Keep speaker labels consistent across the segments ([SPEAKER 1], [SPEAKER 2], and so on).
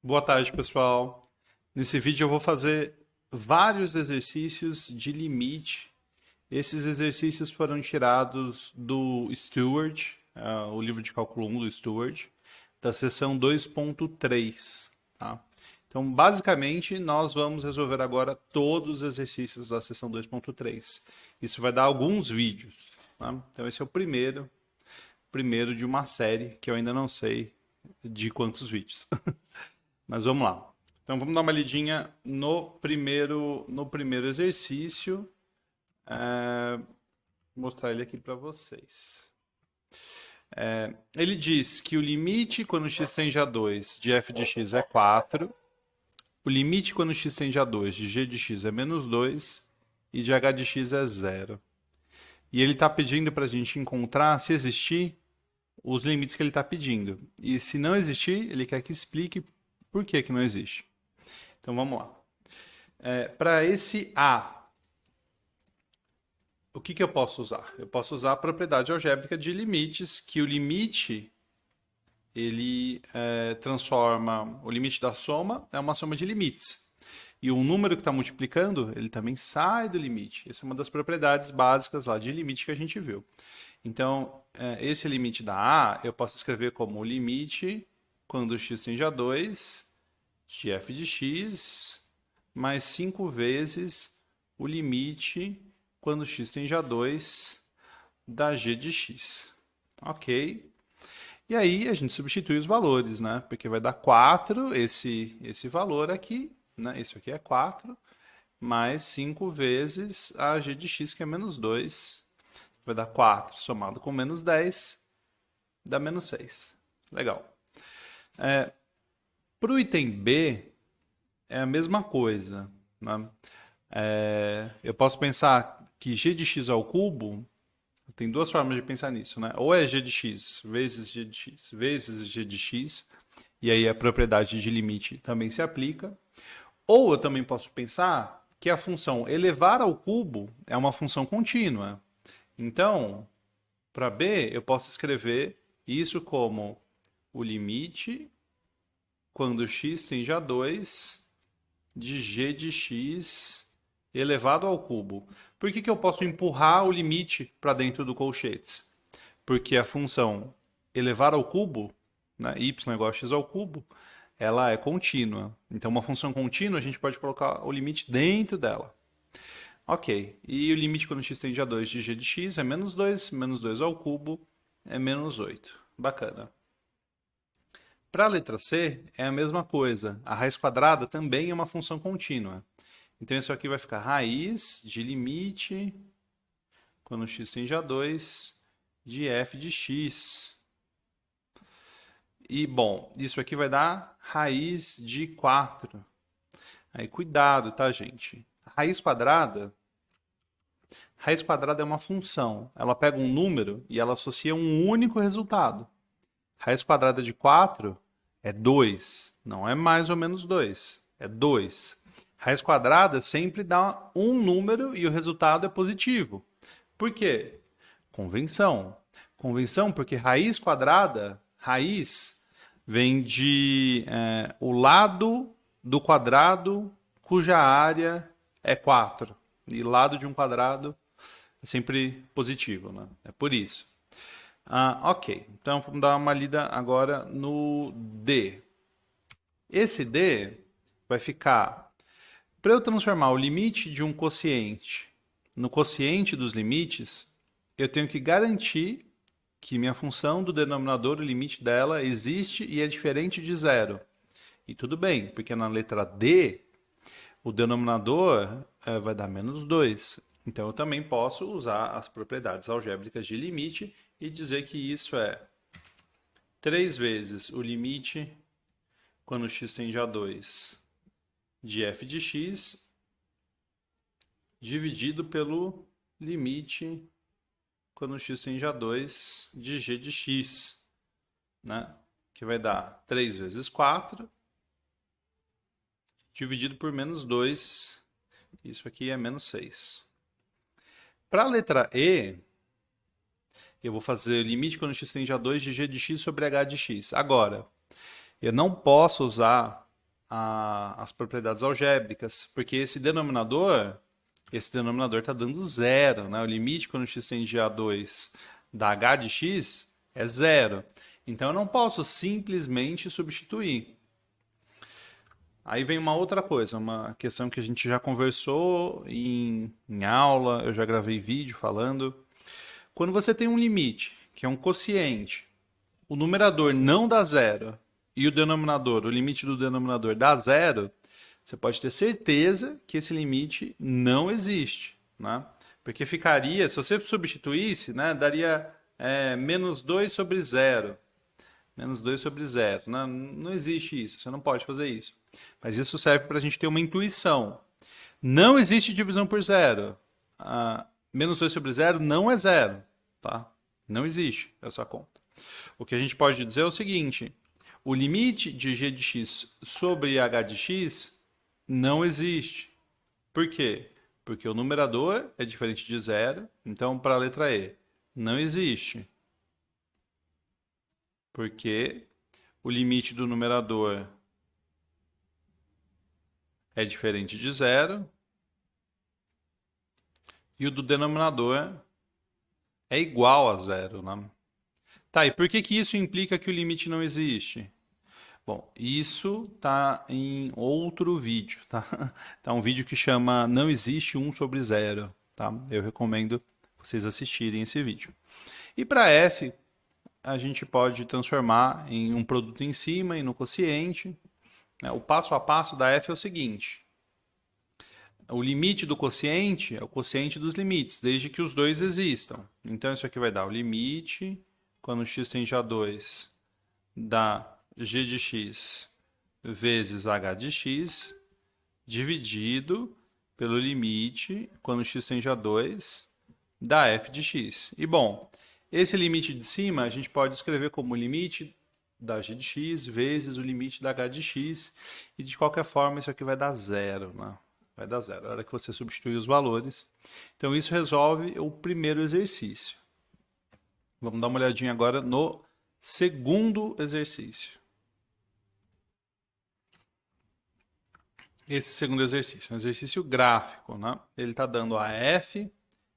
[SPEAKER 1] Boa tarde, pessoal. Nesse vídeo eu vou fazer vários exercícios de limite. Esses exercícios foram tirados do Stewart, o livro de cálculo 1 do Stewart, da seção 2.3, tá? Então, basicamente, nós vamos resolver agora todos os exercícios da seção 2.3. Isso vai dar alguns vídeos, tá? Então, esse é o primeiro de uma série que eu ainda não sei de quantos vídeos. Mas vamos lá. Então vamos dar uma lidinha no primeiro exercício. Vou mostrar ele aqui para vocês. Ele diz que o limite quando x tende a 2 de f de x é 4. O limite quando x tende a 2 de g de x é menos 2. E de h de x é 0. E ele está pedindo para a gente encontrar, se existir, os limites que ele está pedindo. E se não existir, ele quer que explique por que que não existe. Então vamos lá. Para esse A, o que eu posso usar? Eu posso usar a propriedade algébrica de limites, que o limite ele transforma, o limite da soma é uma soma de limites. E o número que está multiplicando, ele também sai do limite. Essa é uma das propriedades básicas lá de limite que a gente viu. Então, esse limite da A, eu posso escrever como o limite quando x tende a 2 de f de x mais 5 vezes o limite quando x tende a 2 da g de x. Ok? E aí a gente substitui os valores, né? Porque vai dar 4, esse valor aqui, né? Isso aqui é 4, mais 5 vezes a g de x, que é menos 2. Vai dar 4 somado com menos 10, dá menos 6. Legal. Para o item B, é a mesma coisa, né? Eu posso pensar que g de x ao cubo, tem duas formas de pensar nisso, né? Ou é g de x vezes g de x vezes g de x, e aí a propriedade de limite também se aplica. Ou eu também posso pensar que a função elevar ao cubo é uma função contínua. Então, para B, eu posso escrever isso como o limite quando x tende a 2 de g de x elevado ao cubo. Por que eu posso empurrar o limite para dentro do colchetes? Porque a função elevar ao cubo, né, y igual a x ao cubo, ela é contínua. Então, uma função contínua, a gente pode colocar o limite dentro dela. Ok, e o limite quando x tende a 2 de g de x é menos 2 ao cubo é menos 8. Bacana. Para a letra C, é a mesma coisa. A raiz quadrada também é uma função contínua. Então, isso aqui vai ficar raiz de limite, quando x tende a 2, de f de x. E, bom, isso aqui vai dar raiz de 4. Aí, cuidado, tá, gente? Raiz quadrada é uma função. Ela pega um número e ela associa um único resultado. Raiz quadrada de 4 é 2. Não é mais ou menos 2. É 2. Raiz quadrada sempre dá um número e o resultado é positivo. Por quê? Convenção. Convenção porque raiz quadrada, raiz, vem de o lado do quadrado cuja área é 4. E lado de um quadrado é sempre positivo, né? É por isso. Ok, então vamos dar uma lida agora no D. Esse D vai ficar... Para eu transformar o limite de um quociente no quociente dos limites, eu tenho que garantir que minha função do denominador, o limite dela, existe e é diferente de zero. E tudo bem, porque na letra D, o denominador vai dar menos 2. Então eu também posso usar as propriedades algébricas de limite e dizer que isso é 3 vezes o limite quando x tende a 2 de f de x dividido pelo limite quando x tende a 2 de g de x, né? Que vai dar 3 vezes 4 dividido por menos 2. Isso aqui é menos 6. Para a letra E, eu vou fazer limite quando x tende a 2 de g de x sobre h de x. Agora, eu não posso usar as propriedades algébricas, porque esse denominador está dando zero, né? O limite quando x tende a 2 da h de x é zero. Então eu não posso simplesmente substituir. Aí vem uma outra coisa, uma questão que a gente já conversou em aula, eu já gravei vídeo falando. Quando você tem um limite, que é um quociente, o numerador não dá zero e o denominador, o limite do denominador dá zero, você pode ter certeza que esse limite não existe, né? Porque ficaria, se você substituísse, né, daria menos 2 sobre zero. Menos 2 sobre zero. Não, não existe isso, você não pode fazer isso. Mas isso serve para a gente ter uma intuição. Não existe divisão por zero. Menos 2 sobre zero não é zero. Tá? Não existe essa conta. O que a gente pode dizer é o seguinte: o limite de g de x sobre h de x não existe. Por quê? Porque o numerador é diferente de zero. Então, para a letra E, não existe. Porque o limite do numerador é diferente de zero e o do denominador é igual a zero, né? Tá, e por que isso implica que o limite não existe? Bom, isso tá em outro vídeo, tá? Tá um vídeo que chama Não Existe 1 sobre zero, tá? Eu recomendo vocês assistirem esse vídeo. E para f, a gente pode transformar em um produto em cima e no quociente. O passo a passo da f é o seguinte: o limite do quociente é o quociente dos limites, desde que os dois existam. Então, isso aqui vai dar o limite, quando x tende a 2, dá g de x vezes h de x, dividido pelo limite, quando x tende a 2, da f de x. E, bom, esse limite de cima a gente pode escrever como limite da g de x vezes o limite da h de x, e de qualquer forma isso aqui vai dar zero, né? Vai dar zero, a hora que você substituir os valores. Então isso resolve o primeiro exercício. Vamos dar uma olhadinha agora no segundo exercício. Esse segundo exercício é um exercício gráfico, né? Ele está dando a f e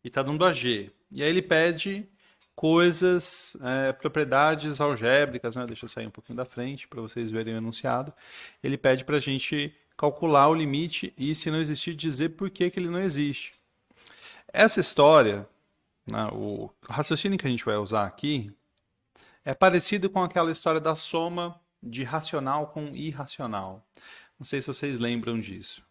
[SPEAKER 1] está dando a g. E aí ele pede coisas, propriedades algébricas, né? Deixa eu sair um pouquinho da frente para vocês verem o enunciado. Ele pede para a gente calcular o limite e, se não existir, dizer por que ele não existe. Essa história, né, o raciocínio que a gente vai usar aqui, é parecido com aquela história da soma de racional com irracional. Não sei se vocês lembram disso.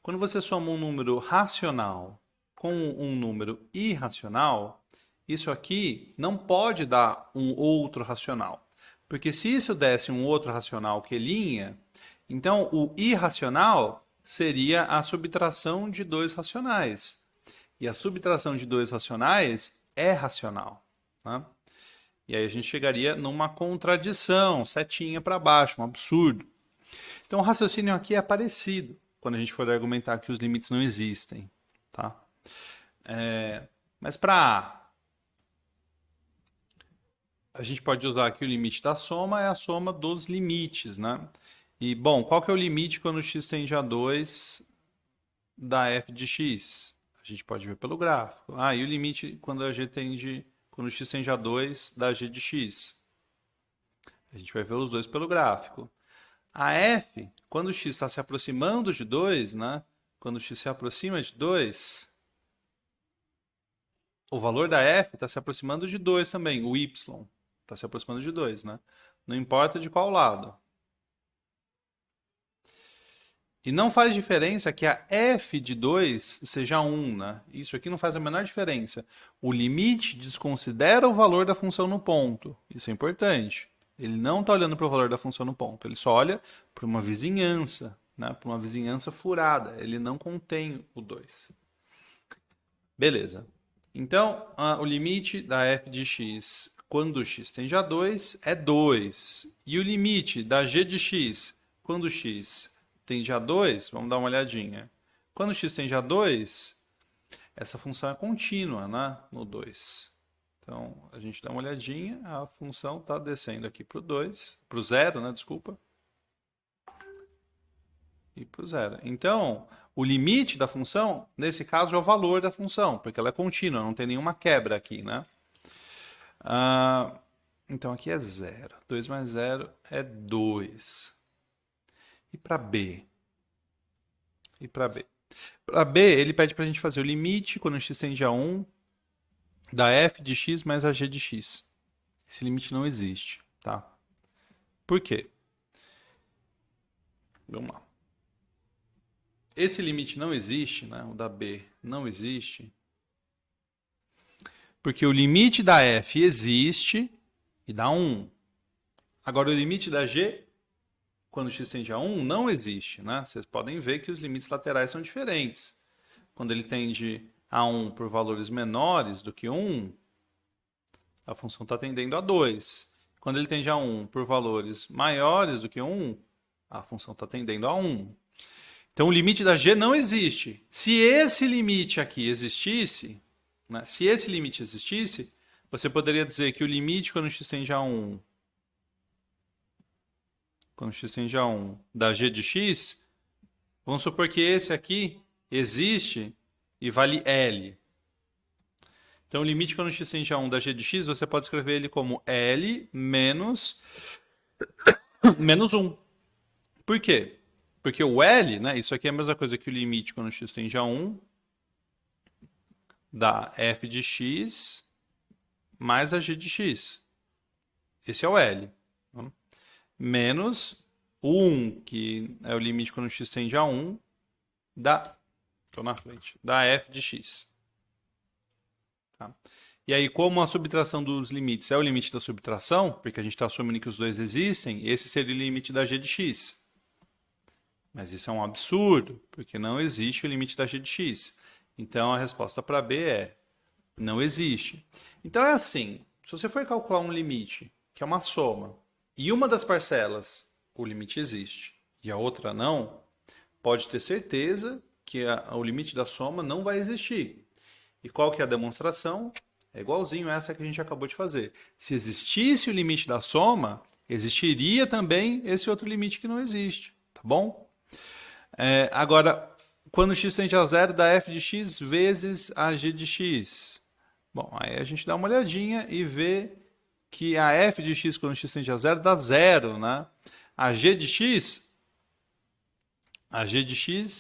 [SPEAKER 1] Quando você soma um número racional com um número irracional, isso aqui não pode dar um outro racional. Porque se isso desse um outro racional que linha, então o irracional seria a subtração de dois racionais. E a subtração de dois racionais é racional. Né? E aí a gente chegaria numa contradição, setinha para baixo, um absurdo. Então o raciocínio aqui é parecido quando a gente for argumentar que os limites não existem. Tá? Mas para A gente pode usar aqui o limite da soma, é a soma dos limites, né? E, bom, qual que é o limite quando x tende a 2 da f de x? A gente pode ver pelo gráfico. E o limite quando quando x tende a 2 da g de x? A gente vai ver os dois pelo gráfico. A f, quando x está se aproximando de 2, né? Quando x se aproxima de 2, o valor da f está se aproximando de 2 também, o y está se aproximando de 2, né? Não importa de qual lado. E não faz diferença que a f de 2 seja 1, né? Isso aqui não faz a menor diferença. O limite desconsidera o valor da função no ponto. Isso é importante. Ele não está olhando para o valor da função no ponto. Ele só olha para uma vizinhança, né? Para uma vizinhança furada. Ele não contém o 2. Beleza. Então, o limite da f de x quando x tende a 2 é 2. E o limite da g de x quando x tende a 2, vamos dar uma olhadinha. Quando x tende a 2, essa função é contínua, né? No 2. Então, a gente dá uma olhadinha, a função está descendo aqui para o 2, para o 0, né? Desculpa. e para o zero. Então, o limite da função, nesse caso, é o valor da função, porque ela é contínua, não tem nenhuma quebra aqui, né? Então, aqui é zero. 2 mais 0 é 2. E para B? E para B? Para B, ele pede para a gente fazer o limite, quando x tende a 1, da f de x mais a g de x. Esse limite não existe, tá? Por quê? Vamos lá. Esse limite não existe, né? O da B não existe, porque o limite da f existe e dá 1. Agora, o limite da g, quando x tende a 1, não existe, né? Vocês podem ver que os limites laterais são diferentes. Quando ele tende a 1 por valores menores do que 1, a função está tendendo a 2. Quando ele tende a 1 por valores maiores do que 1, a função está tendendo a 1. Então, o limite da g não existe. Se esse limite aqui existisse, né, você poderia dizer que o limite quando x tende a 1, da g de x, vamos supor que esse aqui existe e vale L. Então, o limite quando x tende a 1 da g de x, você pode escrever ele como L menos 1. Por quê? Porque o L, né, isso aqui é a mesma coisa que o limite quando x tende a 1 da f de x mais a g de x. Esse é o L. Né? Menos o 1, que é o limite quando x tende a 1 da, da f de x. Tá? E aí, como a subtração dos limites é o limite da subtração, porque a gente está assumindo que os dois existem, esse seria o limite da g de x. Mas isso é um absurdo, porque não existe o limite da g de x. Então, a resposta para B é não existe. Então, é assim, se você for calcular um limite, que é uma soma, e uma das parcelas, o limite existe, e a outra não, pode ter certeza que o limite da soma não vai existir. E qual que é a demonstração? É igualzinho essa que a gente acabou de fazer. Se existisse o limite da soma, existiria também esse outro limite que não existe, tá bom? Agora, quando x tende a 0, dá f de x vezes a g de x. Bom, aí a gente dá uma olhadinha e vê que a f de x quando x tende a 0 dá 0, né? A g de x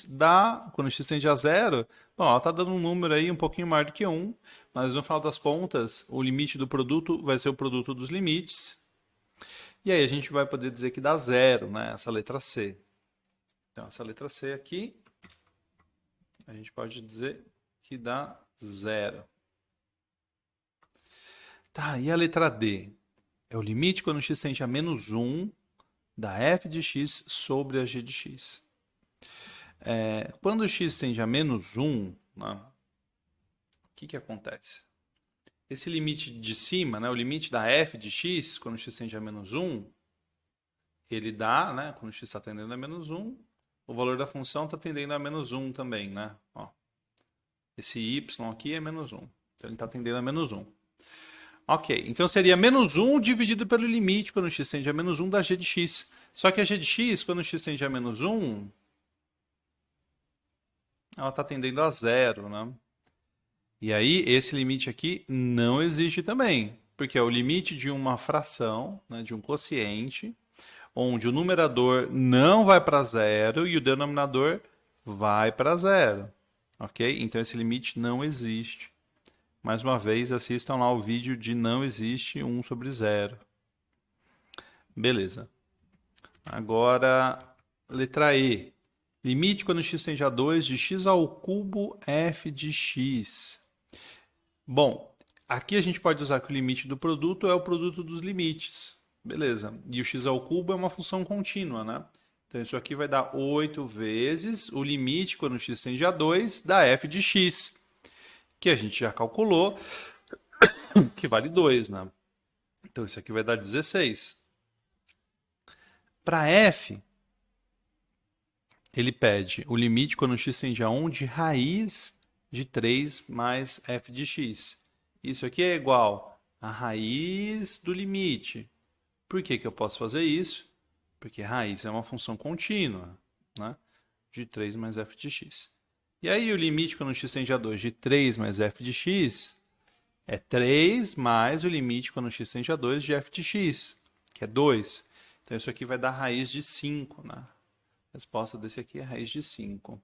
[SPEAKER 1] dá, quando x tende a 0, bom, ela está dando um número aí um pouquinho maior do que 1, mas no final das contas, o limite do produto vai ser o produto dos limites. E aí a gente vai poder dizer que dá 0, né? Essa letra C. Então, essa letra C aqui, a gente pode dizer que dá 0. Tá, e a letra D? É o limite quando x tende a menos 1 da f de x sobre a g de x. Quando x tende a menos 1, né, o que acontece? Esse limite de cima, né, o limite da f de x, quando x tende a menos 1, ele dá, né, quando x está tendendo a menos 1, o valor da função está tendendo a menos 1 também, né? Ó, esse y aqui é menos 1. Então, ele está tendendo a menos 1. Ok, então seria menos 1 dividido pelo limite quando x tende a menos 1 da g de x. Só que a g de x, quando x tende a menos 1, ela está tendendo a 0, né? E aí, esse limite aqui não existe também, porque é o limite de uma fração, né, de um quociente, onde o numerador não vai para 0 e o denominador vai para 0. Ok? Então, esse limite não existe. Mais uma vez, assistam lá o vídeo de não existe 1 sobre 0. Beleza. Agora, letra E. Limite quando x tende a 2 de x ao cubo f de x. Bom, aqui a gente pode usar que o limite do produto é o produto dos limites. Beleza. E o x ao cubo é uma função contínua, né? Então, isso aqui vai dar 8 vezes o limite quando x tende a 2 da f de x, que a gente já calculou, que vale 2, né? Então, isso aqui vai dar 16. Para f, ele pede o limite quando x tende a 1 de raiz de 3 mais f de x. Isso aqui é igual a raiz do limite. Por que eu posso fazer isso? Porque raiz é uma função contínua, né? de 3 mais f de x. E aí o limite quando x tende a 2 de 3 mais f de x é 3 mais o limite quando x tende a 2 de f de x, que é 2. Então isso aqui vai dar raiz de 5, né? A resposta desse aqui é raiz de 5.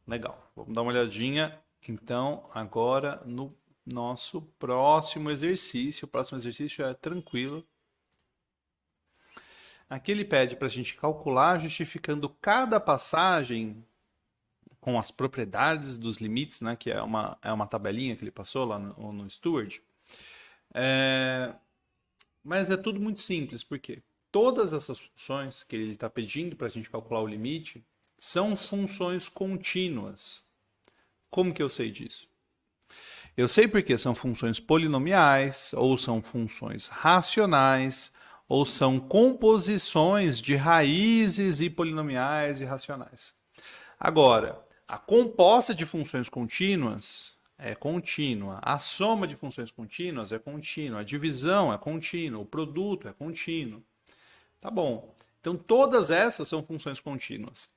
[SPEAKER 1] Legal. Vamos dar uma olhadinha, então, agora no nosso próximo exercício. O próximo exercício é tranquilo. Aqui ele pede para a gente calcular justificando cada passagem com as propriedades dos limites, né, que é uma tabelinha que ele passou lá no Steward. Mas é tudo muito simples, porque todas essas funções que ele está pedindo para a gente calcular o limite são funções contínuas. Como que eu sei disso? Eu sei porque são funções polinomiais, ou são funções racionais, ou são composições de raízes e polinomiais e racionais. Agora, a composta de funções contínuas é contínua, a soma de funções contínuas é contínua, a divisão é contínua, o produto é contínuo. Tá bom. Então, todas essas são funções contínuas.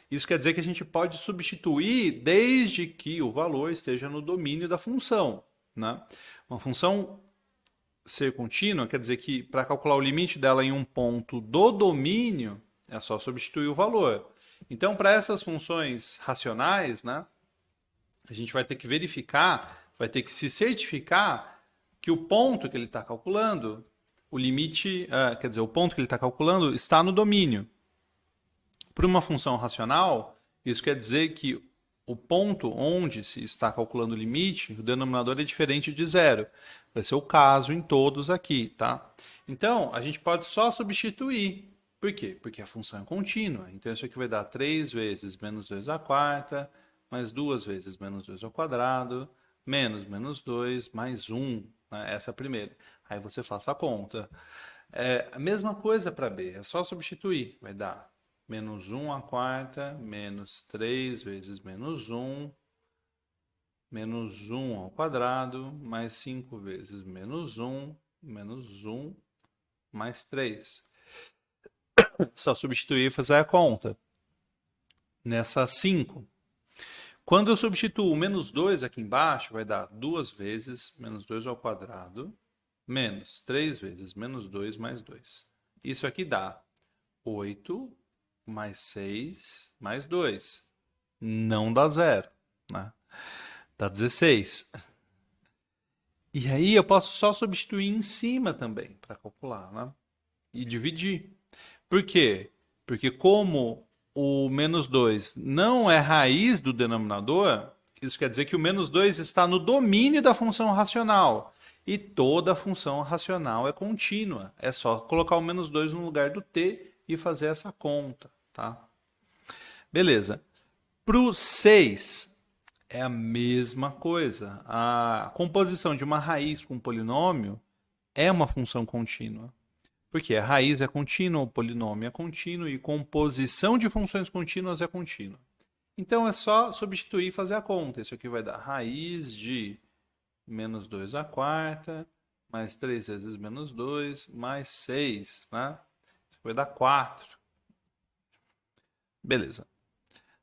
[SPEAKER 1] Isso quer dizer que a gente pode substituir desde que o valor esteja no domínio da função, né? Uma função ser contínua quer dizer que para calcular o limite dela em um ponto do domínio, é só substituir o valor. Então, para essas funções racionais, né, a gente vai ter que verificar, vai ter que se certificar que o ponto que ele está calculando, o limite, quer dizer, o ponto que ele está calculando está no domínio. Para uma função racional, isso quer dizer que o ponto onde se está calculando o limite, o denominador é diferente de zero. Vai ser o caso em todos aqui, tá? Então, a gente pode só substituir. Por quê? Porque a função é contínua. Então, isso aqui vai dar 3 vezes menos 2 à quarta, mais 2 vezes menos 2 ao quadrado, menos 2, mais 1. Né? Essa é a primeira. Aí você faça a conta. A mesma coisa para B, é só substituir. Vai dar menos 1 à quarta, menos 3 vezes menos 1 ao quadrado, mais 5 vezes menos 1, mais 3. Só substituir e fazer a conta. Nessa 5. Quando eu substituo o menos 2 aqui embaixo, vai dar 2 vezes menos 2 ao quadrado, menos 3 vezes menos 2 mais 2. Isso aqui dá 8 mais 6 mais 2. Não dá 0, né? Dá 16. E aí eu posso só substituir em cima também para calcular, né? E dividir. Por quê? Porque como o menos 2 não é raiz do denominador, isso quer dizer que o menos 2 está no domínio da função racional. E toda função racional é contínua. É só colocar o menos 2 no lugar do t e fazer essa conta, tá? Beleza. Para o 6, é a mesma coisa. A composição de uma raiz com um polinômio é uma função contínua. Porque a raiz é contínua, o polinômio é contínuo e composição de funções contínuas é contínua. Então é só substituir e fazer a conta. Isso aqui vai dar raiz de menos 2 à quarta, mais 3 vezes menos 2, mais 6, né? Isso vai dar 4. Beleza.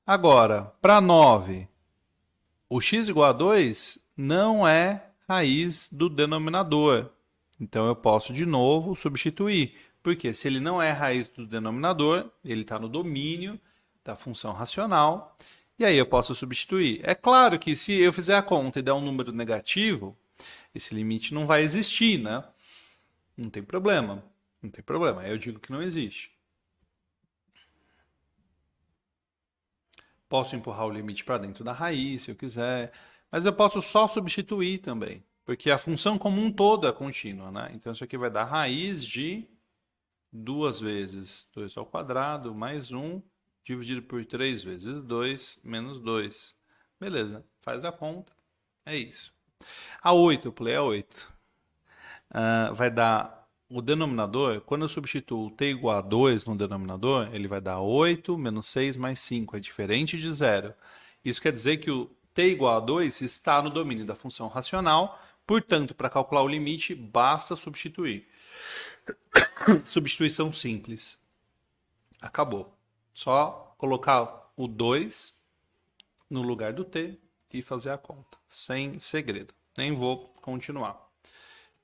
[SPEAKER 1] Agora, para 9, o x igual a 2 não é raiz do denominador. Então eu posso de novo substituir. Porque se ele não é raiz do denominador, ele está no domínio da função racional. E aí eu posso substituir. É claro que se eu fizer a conta e der um número negativo, esse limite não vai existir, né? Não tem problema. Não tem problema. Aí eu digo que não existe. Posso empurrar o limite para dentro da raiz, se eu quiser. Mas eu posso só substituir também. Porque a função como um todo é contínua, né? Então isso aqui vai dar raiz de 2 vezes 2 ao quadrado, mais 1, dividido por 3 vezes 2, menos 2. Beleza, faz a conta. É isso. A 8, eu pulei a 8. Vai dar o denominador, quando eu substituo t igual a 2 no denominador, ele vai dar 8 menos 6 mais 5, é diferente de zero. Isso quer dizer que o t igual a 2 está no domínio da função racional, portanto, para calcular o limite, basta substituir. Substituição simples. Acabou. Só colocar o 2 no lugar do t e fazer a conta, sem segredo. Nem vou continuar.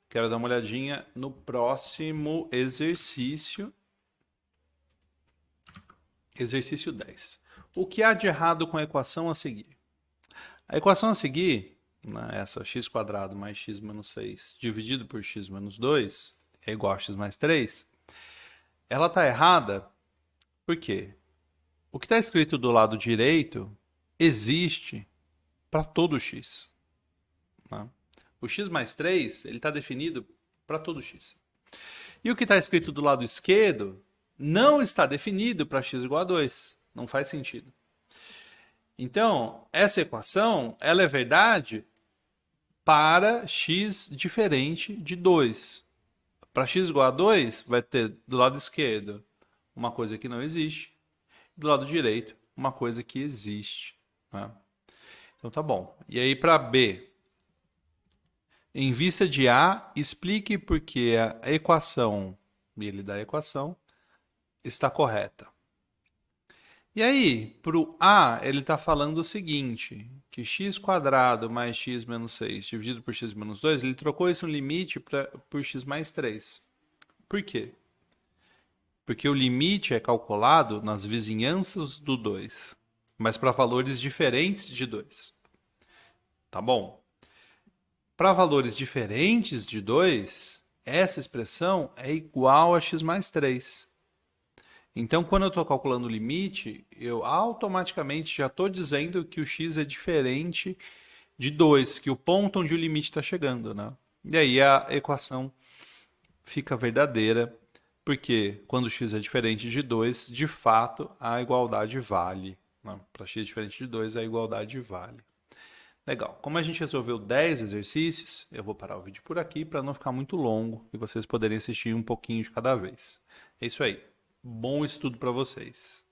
[SPEAKER 1] Quero dar uma olhadinha no próximo exercício. Exercício 10. O que há de errado com a equação a seguir? A equação a seguir, essa x² mais x menos 6 dividido por x menos 2 é igual a x mais 3, ela está errada por quê? O que está escrito do lado direito existe para todo x. Né? O x mais 3 está definido para todo x. E o que está escrito do lado esquerdo não está definido para x igual a 2. Não faz sentido. Então, essa equação ela é verdade para x diferente de 2. Para x igual a 2, vai ter do lado esquerdo uma coisa que não existe, do lado direito uma coisa que existe. Né? Então tá bom. E aí para B, em vista de A, explique por que a equação, ele da equação, está correta. E aí, para o A, ele está falando o seguinte, que x² mais x menos 6 dividido por x menos 2, ele trocou isso no limite por x mais 3. Por quê? Porque o limite é calculado nas vizinhanças do 2, mas para valores diferentes de 2. Tá bom? Para valores diferentes de 2, essa expressão é igual a x mais 3. Então, quando eu estou calculando o limite, eu automaticamente já estou dizendo que o x é diferente de 2, que o ponto onde o limite está chegando. Né? E aí a equação fica verdadeira, porque quando x é diferente de 2, de fato, a igualdade vale. Né? Para x diferente de 2, a igualdade vale. Legal. Como a gente resolveu 10 exercícios, eu vou parar o vídeo por aqui para não ficar muito longo e vocês poderem assistir um pouquinho de cada vez. É isso aí. Bom estudo para vocês.